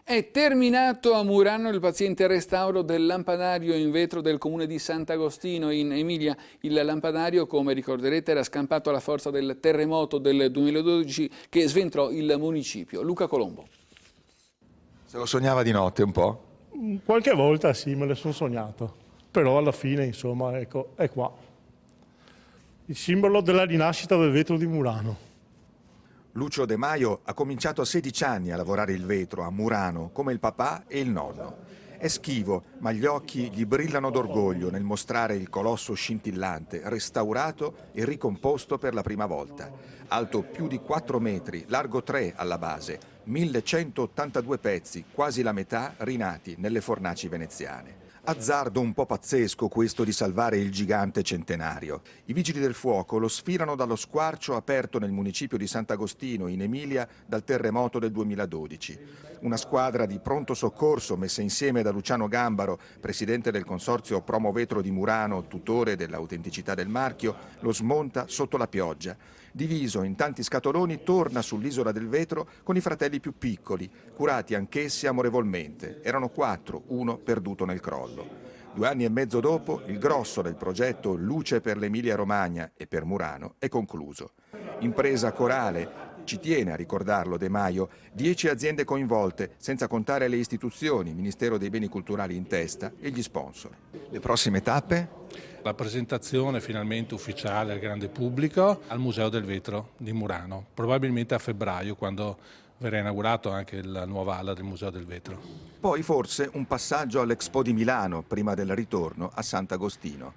È terminato a Murano il paziente restauro del lampadario in vetro del comune di Sant'Agostino in Emilia. Il lampadario, come ricorderete, era scampato alla forza del terremoto del 2012 che sventrò il municipio. Luca Colombo. Se lo sognava di notte un po'? Qualche volta sì, me le sono sognato, però alla fine, insomma, ecco, è qua. Il simbolo della rinascita del vetro di Murano. Lucio De Maio ha cominciato a 16 anni a lavorare il vetro a Murano, come il papà e il nonno. È schivo, ma gli occhi gli brillano d'orgoglio nel mostrare il colosso scintillante, restaurato e ricomposto per la prima volta. Alto più di 4 metri, largo 3 alla base, 1182 pezzi, quasi la metà rinati nelle fornaci veneziane. Azzardo un po' pazzesco questo di salvare il gigante centenario. I vigili del fuoco lo sfilano dallo squarcio aperto nel municipio di Sant'Agostino, in Emilia, dal terremoto del 2012. Una squadra di pronto soccorso messa insieme da Luciano Gambaro, presidente del consorzio Promo Vetro di Murano, tutore dell'autenticità del marchio, lo smonta sotto la pioggia. Diviso in tanti scatoloni, torna sull'isola del vetro con i fratelli più piccoli, curati anch'essi amorevolmente. Erano 4, uno perduto nel crollo. 2 anni e mezzo dopo, il grosso del progetto Luce per l'Emilia-Romagna e per Murano è concluso. Impresa corale, ci tiene a ricordarlo De Maio, 10 aziende coinvolte, senza contare le istituzioni, Ministero dei Beni Culturali in testa e gli sponsor. Le prossime tappe? La presentazione finalmente ufficiale al grande pubblico al Museo del Vetro di Murano, probabilmente a febbraio, quando verrà inaugurato anche la nuova ala del Museo del Vetro. Poi forse un passaggio all'Expo di Milano prima del ritorno a Sant'Agostino.